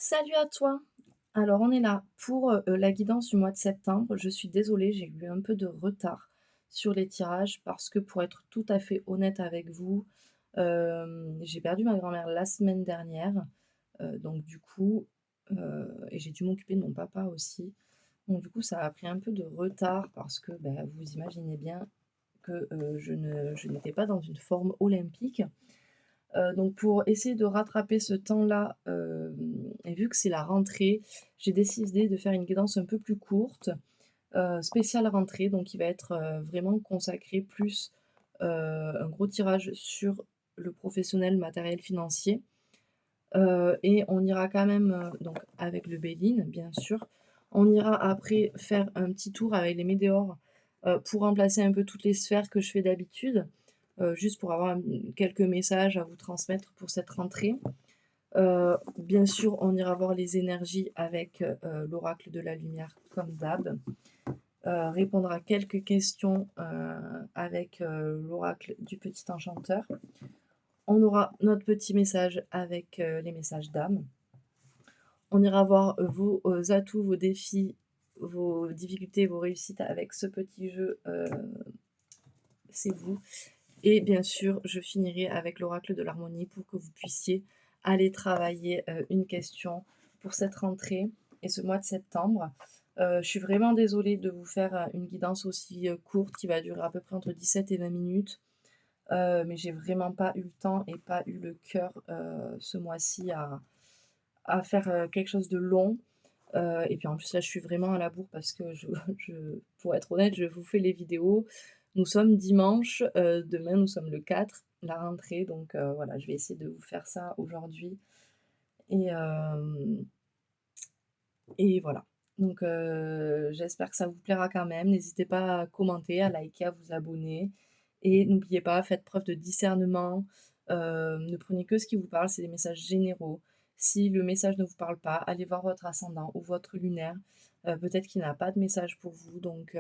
Salut à toi! Alors on est là pour, la guidance du mois de septembre. Je suis désolée, j'ai eu un peu de retard sur les tirages parce que pour être tout à fait honnête avec vous, j'ai perdu ma grand-mère la semaine dernière, donc du coup, et j'ai dû m'occuper de mon papa aussi. Donc du coup, ça a pris un peu de retard parce que, bah, vous imaginez bien que, je n'étais pas dans une forme olympique. Donc pour essayer de rattraper ce temps-là, et vu que c'est la rentrée, j'ai décidé de faire une guidance un peu plus courte, spéciale rentrée, donc qui va être, vraiment consacrée plus, un gros tirage sur le professionnel, matériel financier, et on ira quand même, donc avec le Béline, bien sûr. On ira après faire un petit tour avec les météores, pour remplacer un peu toutes les sphères que je fais d'habitude, juste pour avoir, quelques messages à vous transmettre pour cette rentrée. Bien sûr, on ira voir les énergies avec, l'oracle de la lumière comme d'hab, répondre à quelques questions, avec, l'oracle du petit enchanteur. On aura notre petit message avec, les messages d'âme. On ira voir vos, atouts, vos défis, vos difficultés, vos réussites avec ce petit jeu, c'est vous. Et bien sûr, je finirai avec l'oracle de l'harmonie pour que vous puissiez aller travailler, une question pour cette rentrée et ce mois de septembre. Je suis vraiment désolée de vous faire, une guidance aussi, courte qui va durer à peu près entre 17 et 20 minutes, mais j'ai vraiment pas eu le temps et pas eu le cœur, ce mois-ci à faire, quelque chose de long. Et puis en plus là, je suis vraiment à la bourre parce que je pour être honnête, je vous fais les vidéos. Nous sommes dimanche, demain nous sommes le 4, la rentrée, donc voilà, je vais essayer de vous faire ça aujourd'hui et hem et voilà. Donc j'espère que ça vous plaira quand même. N'hésitez pas à commenter, à liker, à vous abonner et n'oubliez pas, faites preuve de discernement, ne prenez que ce qui vous parle, c'est des messages généraux. Si le message ne vous parle pas, allez voir votre ascendant ou votre lunaire, peut-être qu'il n'a pas de message pour vous, donc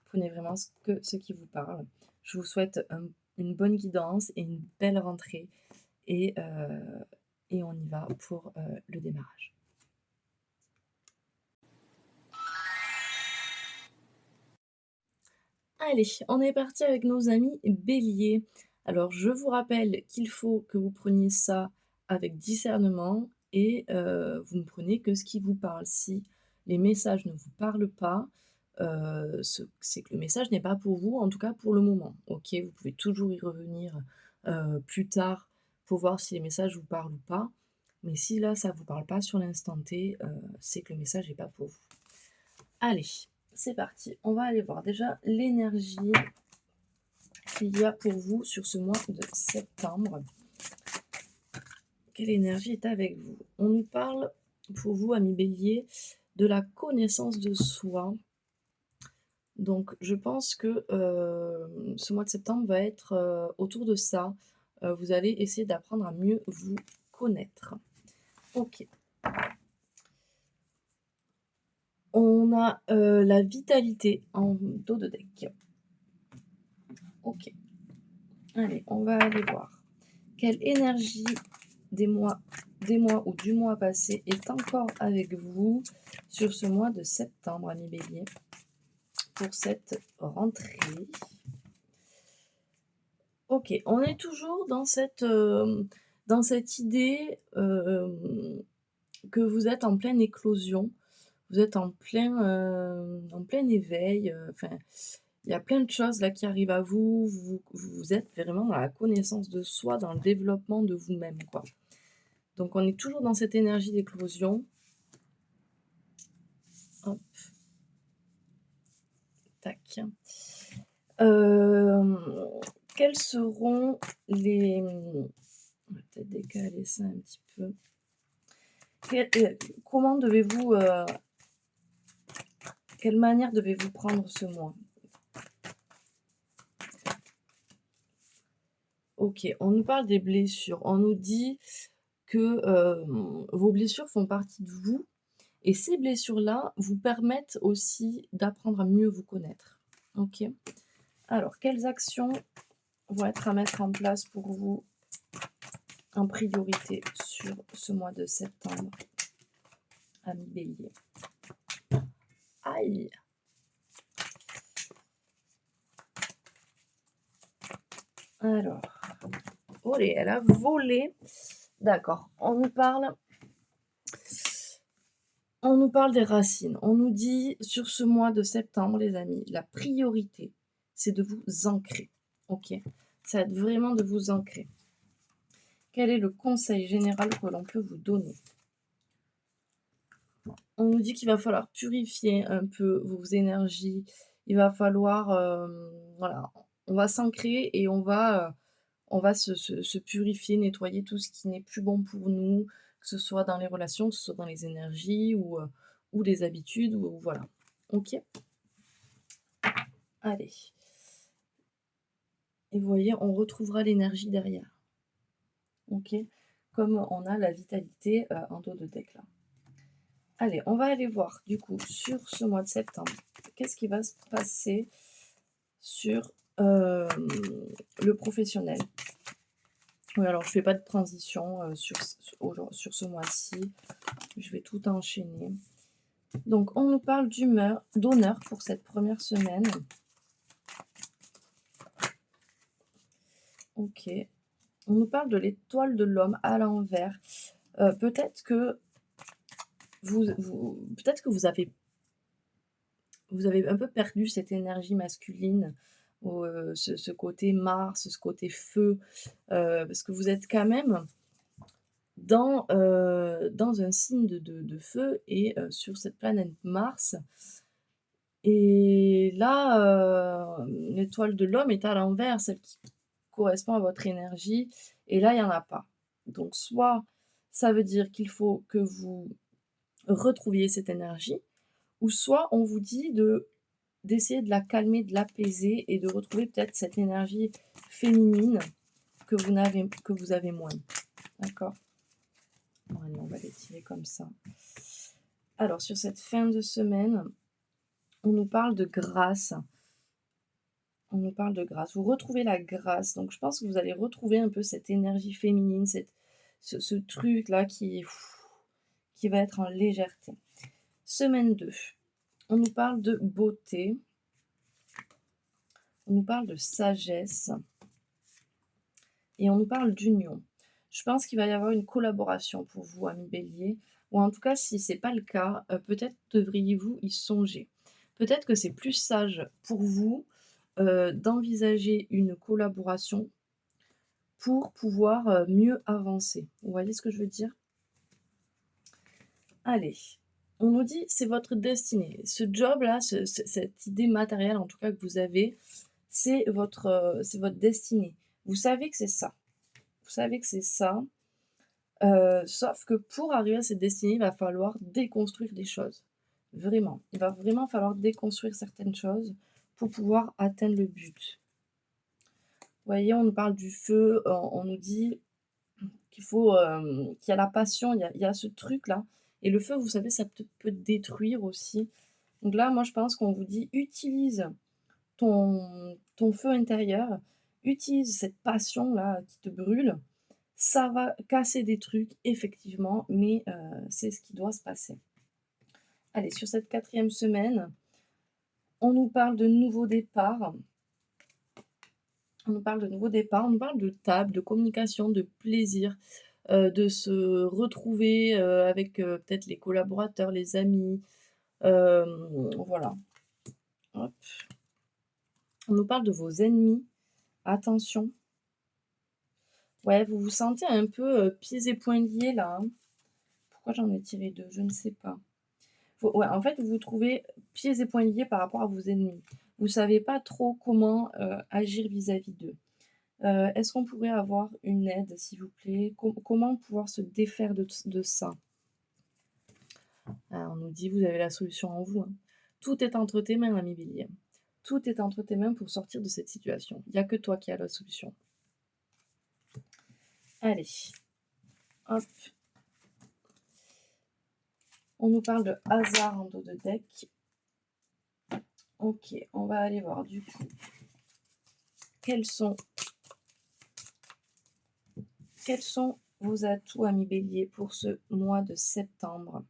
prenez vraiment ce qui vous parle. Je vous souhaite une bonne guidance et une belle rentrée et heu et on y va pour, le démarrage. Allez, on est parti avec nos amis béliers. Alors, je vous rappelle qu'il faut que vous preniez ça avec discernement et vous ne prenez que ce qui vous parle. Si les messages ne vous parlent pas, c'est que le message n'est pas pour vous, en tout cas pour le moment. OK, vous pouvez toujours y revenir, plus tard pour voir si les messages vous parlent ou pas. Mais si là, ça ne vous parle pas sur l'instant T, c'est que le message n'est pas pour vous. Allez, c'est parti. On va aller voir déjà l'énergie qu'il y a pour vous sur ce mois de septembre. Quelle énergie est avec vous? On nous parle, pour vous, amis bélier, de la connaissance de soi. Donc, je pense que ce mois de septembre va être autour de ça. Vous allez essayer d'apprendre à mieux vous connaître. Ok. On a la vitalité en dos de deck. Ok. Allez, on va aller voir. Quelle énergie des mois ou du mois passé est encore avec vous sur ce mois de septembre, amis bélier, pour cette rentrée? Ok, on est toujours dans cette idée que vous êtes en pleine éclosion, vous êtes en plein éveil, enfin, il y a plein de choses là qui arrivent à vous, vous êtes vraiment dans la connaissance de soi, dans le développement de vous-même, quoi. Donc on est toujours dans cette énergie d'éclosion. Hop, tac. Quels seront les... On va peut-être décaler ça un petit peu. Comment devez-vous... quelle manière devez-vous prendre ce mois? Ok, on nous parle des blessures. On nous dit que vos blessures font partie de vous. Et ces blessures-là vous permettent aussi d'apprendre à mieux vous connaître. Ok. Alors, quelles actions vont être à mettre en place pour vous en priorité sur ce mois de septembre? ami Bélier. Aïe! Alors, olé, elle a volé. D'accord, on nous parle des racines. On nous dit sur ce mois de septembre, les amis, la priorité, c'est de vous ancrer. Ok? Ça va être vraiment de vous ancrer. Quel est le conseil général que l'on peut vous donner? On nous dit qu'il va falloir purifier un peu vos énergies. Il va falloir, voilà, on va s'ancrer et on va se purifier, nettoyer tout ce qui n'est plus bon pour nous, que ce soit dans les relations, que ce soit dans les énergies ou les habitudes, ou voilà. Ok? Allez. Et vous voyez, on retrouvera l'énergie derrière. Ok? Comme on a la vitalité en dos de deck là. Allez, on va aller voir du coup sur ce mois de septembre. Qu'est-ce qui va se passer sur le professionnel? Oui, alors je fais pas de transition sur ce mois-ci. Je vais tout enchaîner. Donc, on nous parle d'honneur pour cette première semaine. Ok. On nous parle de l'étoile de l'homme à l'envers. Peut-être que peut-être que vous avez un peu perdu cette énergie masculine, ou ce côté Mars, ce côté feu, parce que vous êtes quand même dans un signe de feu et sur cette planète Mars. Et là, l'étoile de l'homme est à l'envers, celle qui correspond à votre énergie, et là, il y en a pas. Donc soit ça veut dire qu'il faut que vous retrouviez cette énergie, ou soit on vous dit d'essayer de la calmer, de l'apaiser et de retrouver peut-être cette énergie féminine que vous avez moins. D'accord? Allez, on va les tirer comme ça. Alors, sur cette fin de semaine, on nous parle de grâce. On nous parle de grâce. Vous retrouvez la grâce. Donc, je pense que vous allez retrouver un peu cette énergie féminine, ce truc-là qui va être en légèreté. Semaine 2, on nous parle de beauté. On nous parle de sagesse. Et on nous parle d'union. Je pense qu'il va y avoir une collaboration pour vous, amis Bélier, ou en tout cas, si ce n'est pas le cas, peut-être devriez-vous y songer. Peut-être que c'est plus sage pour vous d'envisager une collaboration pour pouvoir mieux avancer. Vous voyez ce que je veux dire? Allez, on nous dit c'est votre destinée. Ce job-là, cette idée matérielle en tout cas que vous avez, c'est votre destinée. Vous savez que c'est ça. Vous savez que c'est ça. Sauf que pour arriver à cette destinée, il va falloir déconstruire des choses. Vraiment. Il va vraiment falloir déconstruire certaines choses pour pouvoir atteindre le but. Vous voyez, on nous parle du feu, on nous dit qu'il y a la passion, il y a ce truc-là. Et le feu, vous savez, ça peut détruire aussi. Donc là, moi, je pense qu'on vous dit utilise ton feu intérieur, utilise cette passion-là qui te brûle. Ça va casser des trucs, effectivement, mais c'est ce qui doit se passer. Allez, sur cette 4e semaine, on nous parle de nouveaux départs. On nous parle de nouveaux départs, on nous parle de table, de communication, de plaisir, de se retrouver avec peut-être les collaborateurs, les amis. Voilà. Hop. On nous parle de vos ennemis. Attention. Ouais, vous vous sentez un peu pieds et poings liés là, hein. Pourquoi j'en ai tiré 2? Je ne sais pas. Ouais, en fait, vous vous trouvez pieds et poings liés par rapport à vos ennemis. Vous ne savez pas trop comment agir vis-à-vis d'eux. Est-ce qu'on pourrait avoir une aide, s'il vous plaît? Comment pouvoir se défaire de ça? On nous dit, vous avez la solution en vous, hein. Tout est entre tes mains, ami Bélier. Tout est entre tes mains pour sortir de cette situation. Il n'y a que toi qui as la solution. Allez, hop. On nous parle de hasard en dos de deck. Ok, on va aller voir du coup quels sont vos atouts, amis Bélier, pour ce mois de septembre.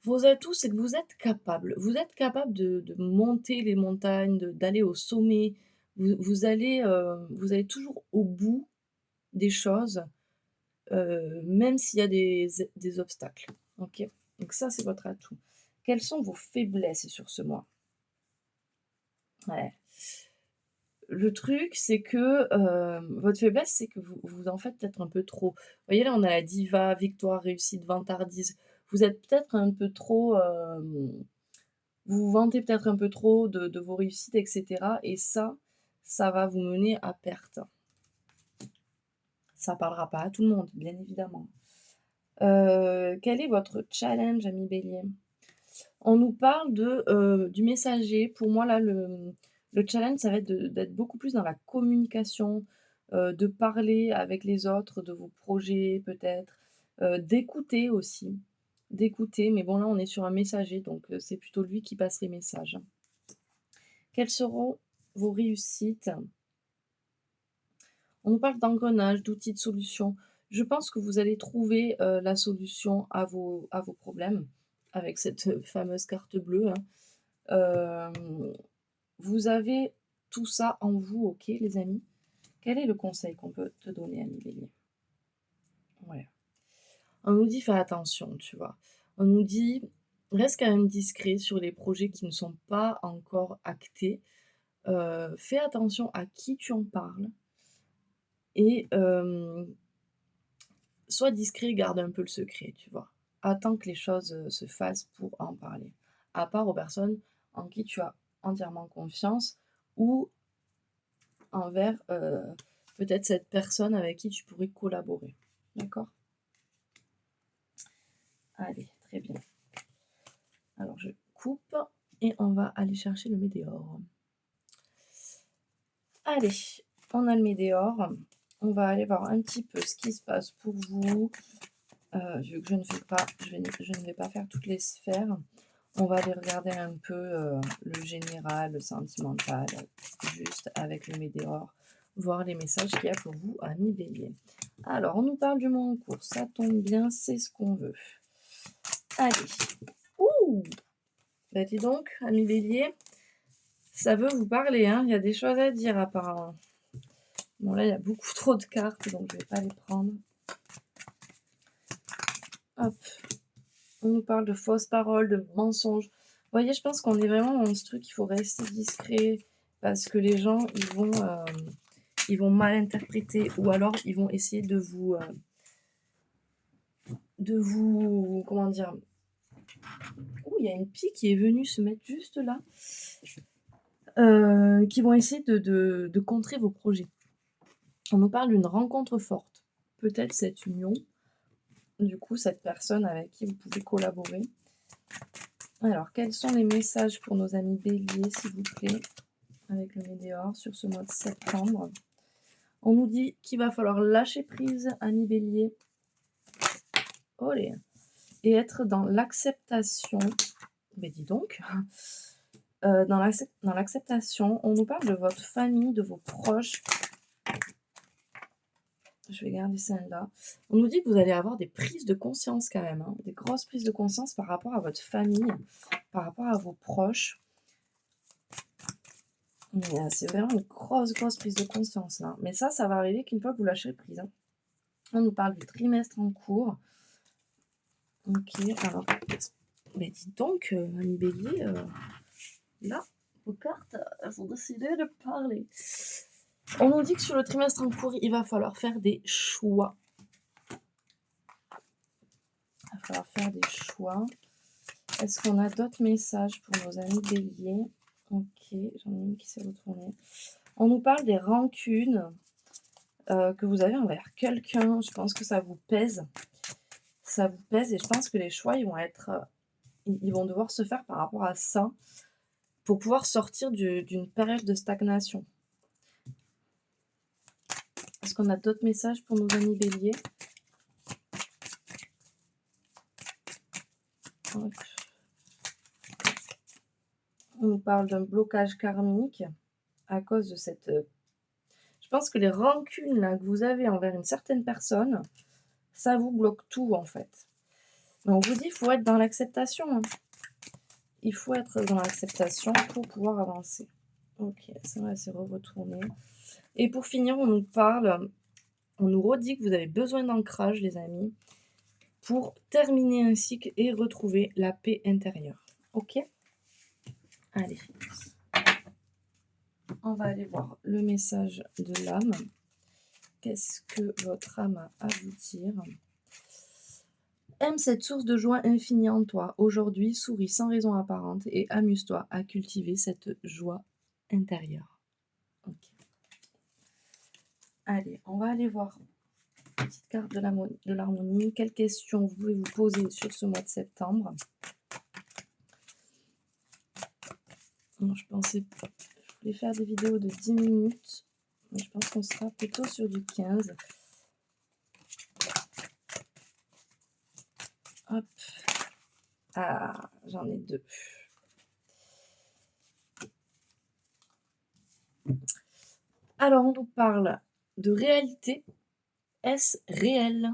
Vos atouts, c'est que vous êtes capable. Vous êtes capable de monter les montagnes, d'aller au sommet. Vous allez toujours au bout des choses, même s'il y a des obstacles. OK? Donc ça, c'est votre atout. Quelles sont vos faiblesses sur ce mois? Ouais. Le truc, c'est que, votre faiblesse, c'est que vous en faites peut-être un peu trop. Vous voyez, là, on a la diva, victoire, réussite, vantardise. Vous êtes peut-être un peu trop, vous vous vantez peut-être un peu trop de vos réussites et cetera et ça va vous mener à perte. Ça parlera pas à tout le monde, bien évidemment. Quel est votre challenge, ami Bélier? On nous parle du messager. Pour moi, là, le challenge, ça va être d'être beaucoup plus dans la communication, de parler avec les autres de vos projets peut-être, d'écouter aussi, d'écouter. Mais bon, là, on est sur un messager, donc c'est plutôt lui qui passe les messages, hein. Quelles seront vos réussites? On nous parle d'engrenage, d'outils, de solutions. Je pense que vous allez trouver, la solution à vos problèmes avec cette, fameuse carte bleue, hein. Vous avez tout ça en vous, OK, les amis? Quel est le conseil qu'on peut te donner, ami Bélier? Ouais. On nous dit: «Fais attention», tu vois? On nous dit: «Reste quand même discret sur les projets qui ne sont pas encore actés». Fais attention à qui tu en parles et sois discret, garde un peu le secret, tu vois? Attends que les choses, se fassent pour en parler. À part aux personnes en qui tu as entièrement confiance ou envers, peut-être cette personne avec qui tu pourrais collaborer. D'accord? Allez, très bien. Alors je coupe et on va aller chercher le météore. Allez, on a le météore. On va aller voir un petit peu ce qui se passe pour vous. Vu que je ne vais pas faire toutes les sphères, on va aller regarder un peu, le général, le sentimental, juste avec le météore, voir les messages qu'il y a pour vous, amis Bélier. Alors, on nous parle du mois en cours, ça tombe bien, c'est ce qu'on veut. Allez. Ouh! Bah dis donc, ami Bélier, ça veut vous parler, hein, il y a des choses à dire apparemment. Bon là, il y a beaucoup trop de cartes, donc je vais pas les prendre. Hop. On nous parle de fausses paroles, de mensonges. Vous voyez, je pense qu'on est vraiment dans ce truc, il faut rester discret parce que les gens, ils vont mal interpréter ou alors ils vont essayer comment dire? Ouh, il y a une pie qui est venue se mettre juste là. Qui vont essayer de contrer vos projets. On nous parle d'une rencontre forte. Peut-être cette union, du coup, cette personne avec qui vous pouvez collaborer. Alors, quels sont les messages pour nos amis béliers, s'il vous plaît, avec le météore sur ce mois de septembre? On nous dit qu'il va falloir lâcher prise, amis béliers. Olé! Et être dans l'acceptation. Mais dis donc! Dans l'acceptation, on nous parle de votre famille, de vos proches. Je vais garder celle-là. On nous dit que vous allez avoir des prises de conscience quand même, hein, des grosses prises de conscience par rapport à votre famille, par rapport à vos proches. Mais c'est vraiment une grosse, grosse prise de conscience là. Mais ça va arriver qu'une fois que vous lâchez prise, hein. On nous parle du trimestre en cours. Ok, alors, mais dites donc, Annie Bélier, là, vos cartes, elles ont décidé de parler. On nous dit que sur le trimestre en cours, il va falloir faire des choix. Il va falloir faire des choix. Est-ce qu'on a d'autres messages pour nos amis béliers? Ok, j'en ai une qui s'est retournée. On nous parle des rancunes que vous avez envers quelqu'un. Je pense que ça vous pèse. Ça vous pèse et je pense que les choix, ils vont devoir se faire par rapport à ça pour pouvoir sortir d'une période de stagnation. Est-ce qu'on a d'autres messages pour nos amis béliers? Hop. On nous parle d'un blocage karmique à cause de cette... Je pense que les rancunes là, que vous avez envers une certaine personne, ça vous bloque tout en fait. On vous dit, il faut être dans l'acceptation, hein. Il faut être dans l'acceptation pour pouvoir avancer. OK, ça va, c'est retourné. Et pour finir, on nous redit que vous avez besoin d'ancrage, les amis, pour terminer un cycle et retrouver la paix intérieure. OK? Allez, on va aller voir le message de l'âme. Qu'est-ce que votre âme a à vous dire? Aime cette source de joie infinie en toi. Aujourd'hui, souris sans raison apparente et amuse-toi à cultiver cette joie intérieure. Ok. Allez, on va aller voir la petite carte de l'harmonie. Quelles questions vous pouvez vous poser sur ce mois de septembre? Je pensais, je voulais faire des vidéos de 10 minutes, mais je pense qu'on sera plutôt sur du 15. Hop. Ah, j'en ai 2. Alors, on nous parle de réalité. Est-ce réel?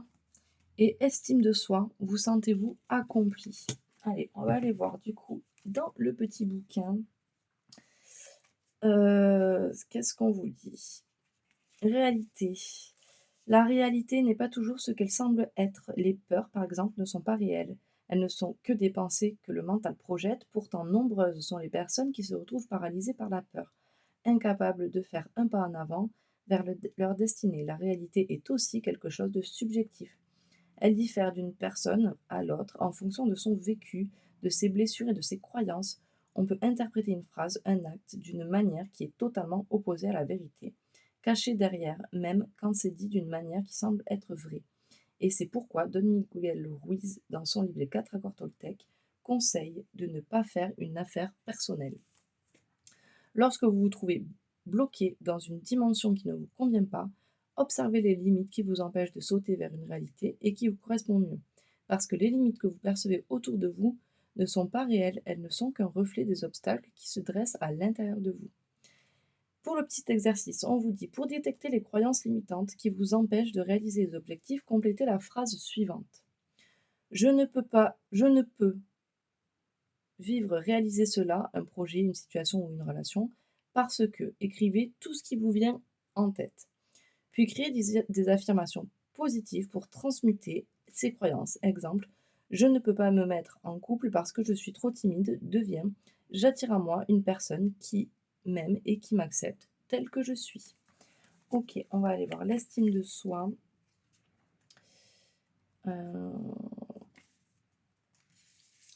Et estime de soi, vous sentez-vous accompli? Allez, on va aller voir du coup dans le petit bouquin. Qu'est-ce qu'on vous dit? Réalité. La réalité n'est pas toujours ce qu'elle semble être. Les peurs, par exemple, ne sont pas réelles. Elles ne sont que des pensées que le mental projette. Pourtant, nombreuses sont les personnes qui se retrouvent paralysées par la peur, incapables de faire un pas en avant vers leur destinée. La réalité est aussi quelque chose de subjectif. Elle diffère d'une personne à l'autre en fonction de son vécu, de ses blessures et de ses croyances. On peut interpréter une phrase, un acte, d'une manière qui est totalement opposée à la vérité, cachée derrière, même quand c'est dit d'une manière qui semble être vraie. Et c'est pourquoi Don Miguel Ruiz, dans son livre Les 4 accords Toltec, conseille de ne pas faire une affaire personnelle. Lorsque vous vous trouvez bloqué dans une dimension qui ne vous convient pas, observez les limites qui vous empêchent de sauter vers une réalité et qui vous correspondent mieux. Parce que les limites que vous percevez autour de vous ne sont pas réelles, elles ne sont qu'un reflet des obstacles qui se dressent à l'intérieur de vous. Pour le petit exercice, on vous dit, pour détecter les croyances limitantes qui vous empêchent de réaliser les objectifs, complétez la phrase suivante. Je ne peux vivre, réaliser cela, un projet, une situation ou une relation, parce que écrivez tout ce qui vous vient en tête. Puis créez des affirmations positives pour transmuter ces croyances. Exemple, je ne peux pas me mettre en couple parce que je suis trop timide, devient j'attire à moi une personne qui m'aime et qui m'accepte tel que je suis. Ok, on va aller voir l'estime de soi.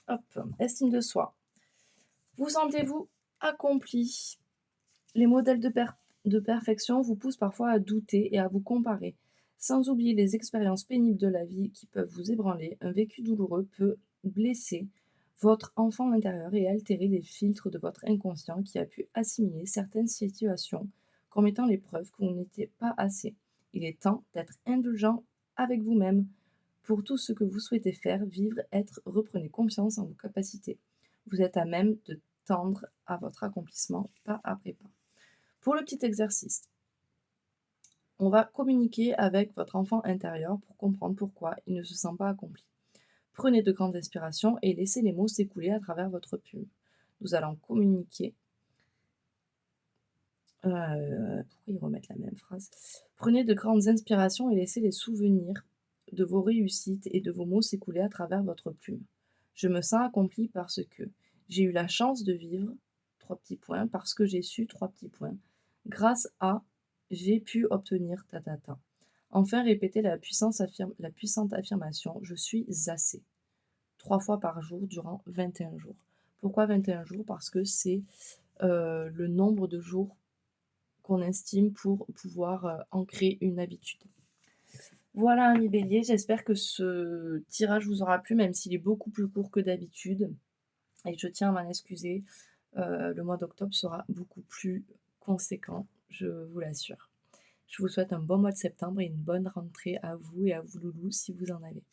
Hop, estime de soi. Vous sentez-vous accompli? Les modèles de perfection vous poussent parfois à douter et à vous comparer. Sans oublier les expériences pénibles de la vie qui peuvent vous ébranler, un vécu douloureux peut blesser votre enfant intérieur et altérer les filtres de votre inconscient qui a pu assimiler certaines situations comme étant les preuves que vous n'étiez pas assez. Il est temps d'être indulgent avec vous-même pour tout ce que vous souhaitez faire, vivre, être. Reprenez confiance en vos capacités. Vous êtes à même de tendre à votre accomplissement pas après pas. Pour le petit exercice, on va communiquer avec votre enfant intérieur pour comprendre pourquoi il ne se sent pas accompli. Prenez de grandes inspirations et laissez les mots s'écouler à travers votre plume. Nous allons communiquer. Pourquoi ils remettent la même phrase? Prenez de grandes inspirations et laissez les souvenirs de vos réussites et de vos mots s'écouler à travers votre plume. Je me sens accompli parce que j'ai eu la chance de vivre, 3 petits points, parce que j'ai su, 3 petits points, grâce à, j'ai pu obtenir, ta. Enfin, répétez la puissante affirmation, je suis assez, 3 fois par jour durant 21 jours. Pourquoi 21 jours? Parce que c'est le nombre de jours qu'on estime pour pouvoir ancrer une habitude. Voilà, amis bélier, j'espère que ce tirage vous aura plu, même s'il est beaucoup plus court que d'habitude. Et je tiens à m'en excuser, le mois d'octobre sera beaucoup plus conséquent, je vous l'assure. Je vous souhaite un bon mois de septembre et une bonne rentrée à vous et à vos loulous si vous en avez.